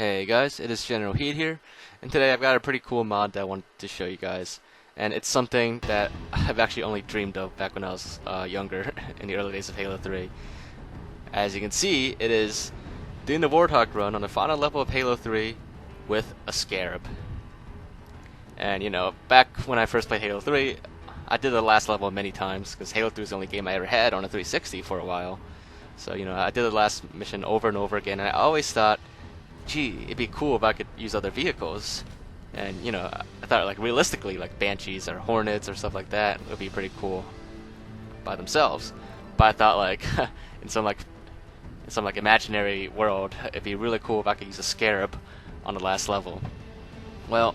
Hey guys, it is Generalkidd here, and today I've got a pretty cool mod that I wanted to show you guys. And it's something that I've actually only dreamed of back when I was younger, in the early days of Halo 3. As you can see, it is doing the Warthog Run on the final level of Halo 3 with a Scarab. And you know, back when I first played Halo 3, I did the last level many times, because Halo 3 is the only game I ever had on a 360 for a while. So you know, I did the last mission over and over again, and I always thought, gee, it'd be cool if I could use other vehicles. And, you know, I thought, like, realistically, like, Banshees or Hornets or stuff like that would be pretty cool by themselves. But I thought, like, in some imaginary world, it'd be really cool if I could use a Scarab on the last level. Well,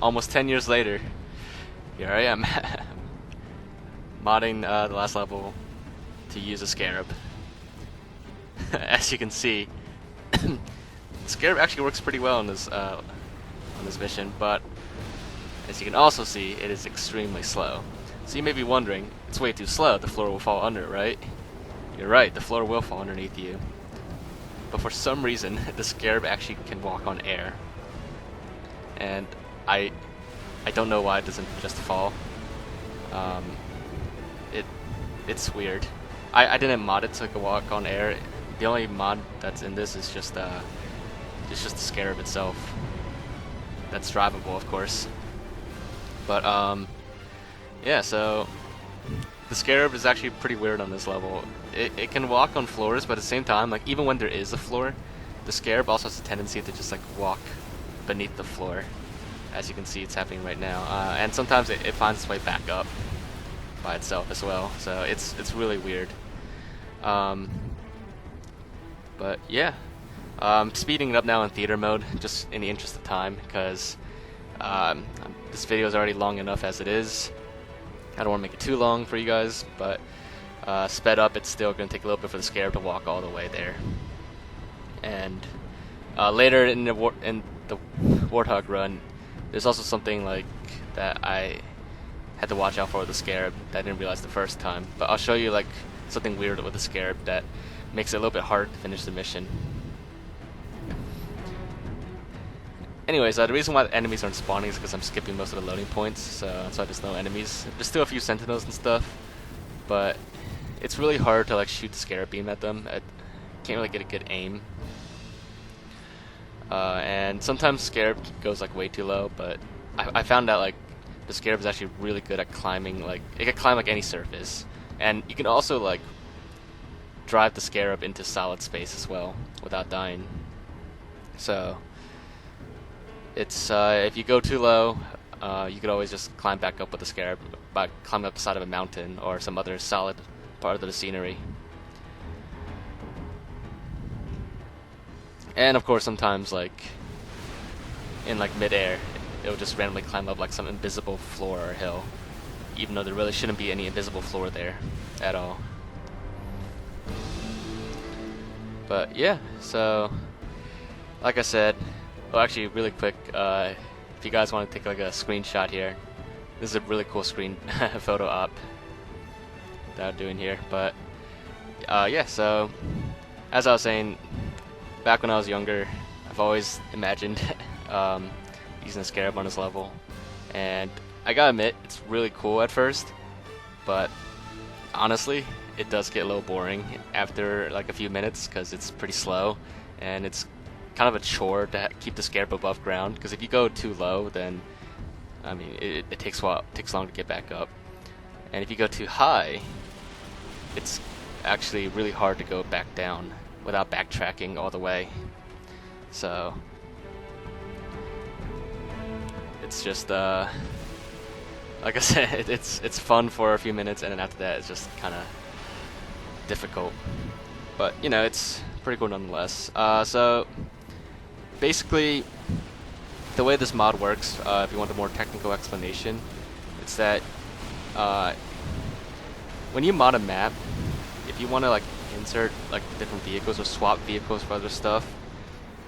almost 10 years later, here I am, modding the last level to use a Scarab. As you can see, Scarab actually works pretty well on this mission, but as you can also see, it is extremely slow. So you may be wondering, it's way too slow, the floor will fall under, right? You're right, the floor will fall underneath you. But for some reason, the Scarab actually can walk on air. And I don't know why it doesn't just fall. It's weird. I didn't mod it so it could walk on air. The only mod that's in this is just it's just the Scarab itself. That's drivable, of course. But yeah, so the Scarab is actually pretty weird on this level. It can walk on floors, but at the same time, like, even when there is a floor, the Scarab also has a tendency to just like walk beneath the floor. As you can see, it's happening right now. And sometimes it finds its way back up by itself as well. So it's really weird. But yeah. I'm speeding it up now in theater mode, just in the interest of time, because this video is already long enough as it is. I don't want to make it too long for you guys, but sped up, it's still going to take a little bit for the Scarab to walk all the way there. And later in the Warthog Run, there's also something like that I had to watch out for with the Scarab that I didn't realize the first time. But I'll show you like something weird with the Scarab that makes it a little bit hard to finish the mission. Anyways, the reason why the enemies aren't spawning is because I'm skipping most of the loading points, so there's no enemies. There's still a few sentinels and stuff, but it's really hard to like shoot the Scarab beam at them. I can't really get a good aim. And sometimes Scarab goes like way too low, but I found out like the Scarab is actually really good at climbing. Like, it can climb like any surface, and you can also like drive the Scarab into solid space as well without dying. So it's if you go too low, you could always just climb back up with the Scarab by climbing up the side of a mountain or some other solid part of the scenery. And of course, sometimes like in like midair, it'll just randomly climb up like some invisible floor or hill, even though there really shouldn't be any invisible floor there at all. But yeah, so like I said, well, actually, really quick, if you guys want to take like a screenshot here, this is a really cool screen photo op that I'm doing here. But yeah, so as I was saying, back when I was younger, I've always imagined using a Scarab on this level, and I gotta admit, it's really cool at first, but honestly, it does get a little boring after like a few minutes because it's pretty slow, and it's kind of a chore to keep the Scarab above ground, because if you go too low, then I mean it takes long to get back up, and if you go too high, it's actually really hard to go back down without backtracking all the way. So it's just like I said, it's fun for a few minutes, and then after that it's just kind of difficult, but you know, it's pretty cool nonetheless. So basically, the way this mod works, if you want a more technical explanation, it's that when you mod a map, if you want to like insert like different vehicles or swap vehicles for other stuff,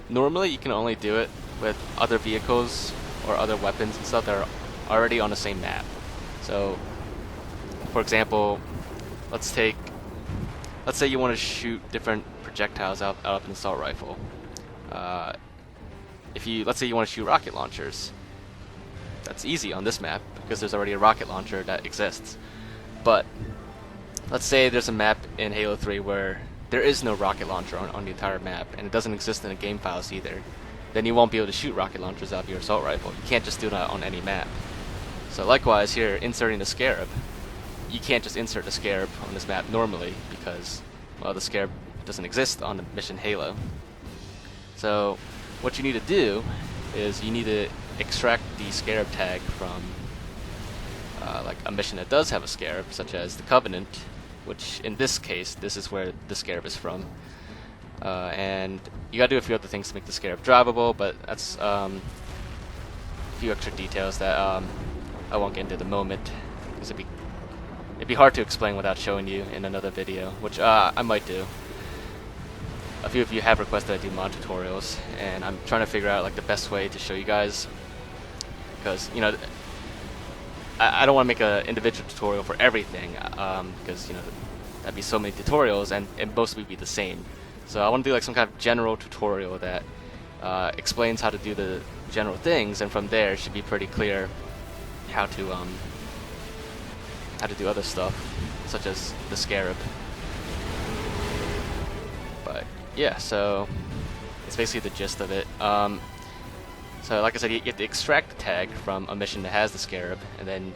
normally you can only do it with other vehicles or other weapons and stuff that are already on the same map. So, for example, let's say you want to shoot different projectiles out of an assault rifle. if you, let's say you want to shoot rocket launchers, that's easy on this map because there's already a rocket launcher that exists. But let's say there's a map in Halo 3 where there is no rocket launcher on the entire map, and it doesn't exist in the game files either. Then you won't be able to shoot rocket launchers out of your assault rifle. You can't just do that on any map. So likewise here, inserting the Scarab, you can't just insert the Scarab on this map normally because, well, the Scarab doesn't exist on the mission Halo. So what you need to do is you need to extract the Scarab tag from like a mission that does have a Scarab, such as the Covenant, which in this case, this is where the Scarab is from. And you gotta do a few other things to make the Scarab drivable, but that's a few extra details that I won't get into at the moment, because it'd be hard to explain without showing you in another video, which I might do. A few of you have requested I do mod tutorials, and I'm trying to figure out like the best way to show you guys, because you know I don't want to make an individual tutorial for everything, because you know that'd be so many tutorials and most would be the same. So I want to do like some kind of general tutorial that explains how to do the general things, and from there it should be pretty clear how to do other stuff, such as the Scarab. But yeah, so it's basically the gist of it. So like I said, you have to extract the tag from a mission that has the Scarab, and then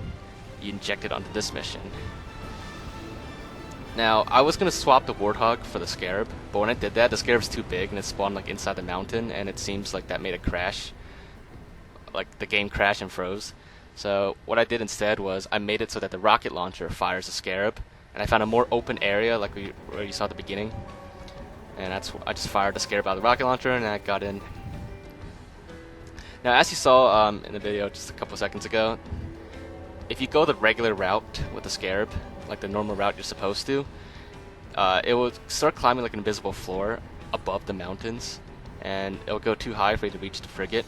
you inject it onto this mission. Now, I was going to swap the Warthog for the Scarab, but when I did that, the Scarab's too big, and it spawned like inside the mountain, and it seems like that made it crash. Like, the game crashed and froze. So what I did instead was I made it so that the rocket launcher fires the Scarab, and I found a more open area like where you saw at the beginning, and I just fired the Scarab out of the rocket launcher, and I got in. Now, as you saw in the video just a couple seconds ago, if you go the regular route with the Scarab, like the normal route you're supposed to, it will start climbing like an invisible floor above the mountains, and it will go too high for you to reach the frigate,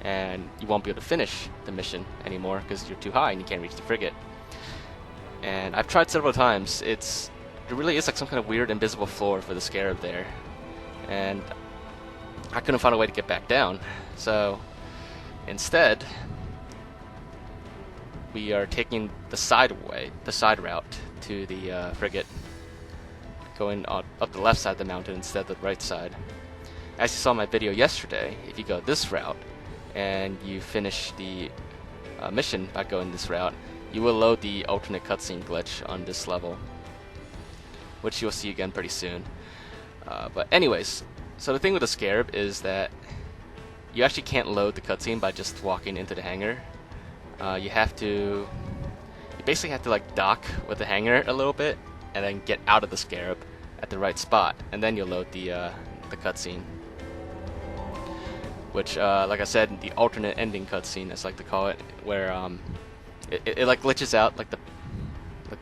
and you won't be able to finish the mission anymore because you're too high and you can't reach the frigate. And I've tried several times. There really is like some kind of weird invisible floor for the Scarab there, and I couldn't find a way to get back down. So instead, we are taking the side route to the frigate, going up the left side of the mountain instead of the right side. As you saw in my video yesterday, if you go this route and you finish the mission by going this route, you will load the alternate cutscene glitch on this level, which you'll see again pretty soon. But anyways, so the thing with the Scarab is that you actually can't load the cutscene by just walking into the hangar. You basically have to like dock with the hangar a little bit, and then get out of the Scarab at the right spot, and then you'll load the cutscene. Which, like I said, the alternate ending cutscene, as I like to call it, where it like glitches out like the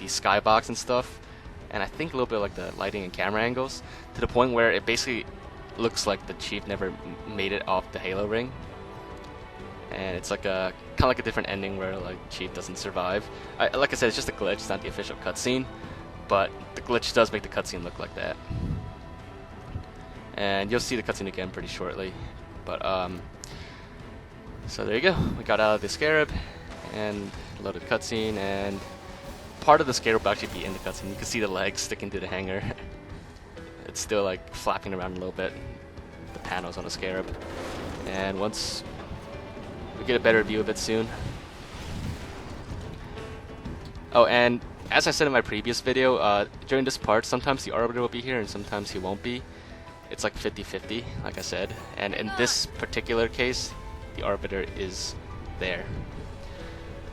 skybox and stuff, and I think a little bit like the lighting and camera angles, to the point where it basically looks like the Chief never made it off the Halo ring. And it's like kind of like a different ending where like Chief doesn't survive. Like I said, it's just a glitch. It's not the official cutscene, but the glitch does make the cutscene look like that. And you'll see the cutscene again pretty shortly. But so there you go. We got out of the Scarab and loaded the cutscene, and part of the Scarab will actually be in the cutscene. You can see the legs sticking to the hangar. It's still like flapping around a little bit, the panels on the Scarab. And once we get a better view of it soon. Oh, and as I said in my previous video, during this part, sometimes the Arbiter will be here and sometimes he won't be. It's like 50-50, like I said. And in this particular case, the Arbiter is there.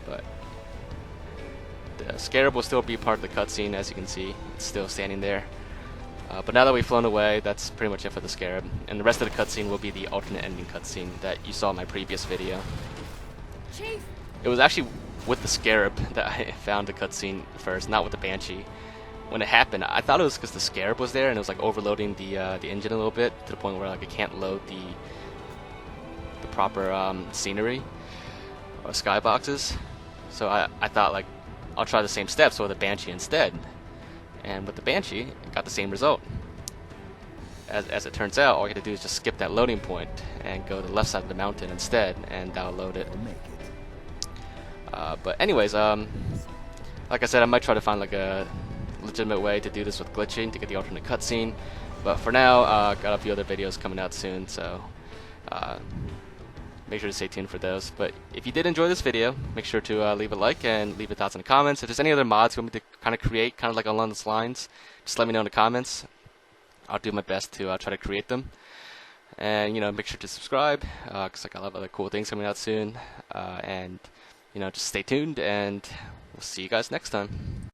But the Scarab will still be part of the cutscene, as you can see. It's still standing there. But now that we've flown away, that's pretty much it for the Scarab. And the rest of the cutscene will be the alternate ending cutscene that you saw in my previous video. Chief. It was actually with the Scarab that I found the cutscene first, not with the Banshee. When it happened, I thought it was because the Scarab was there and it was like overloading the engine a little bit to the point where like it can't load the proper scenery or skyboxes. So I thought like I'll try the same steps with the Banshee instead. And with the Banshee, it got the same result. as it turns out, all you have to do is just skip that loading point and go to the left side of the mountain instead, and that'll load it. But anyways, like I said, I might try to find like a legitimate way to do this with glitching to get the alternate cutscene. But for now, got a few other videos coming out soon, so make sure to stay tuned for those. But if you did enjoy this video, make sure to leave a like and leave your thoughts in the comments. If there's any other mods you want me to kind of create, kind of like along those lines, just let me know in the comments. I'll do my best to try to create them. And, make sure to subscribe, because I got a lot of other cool things coming out soon. And, just stay tuned, and we'll see you guys next time.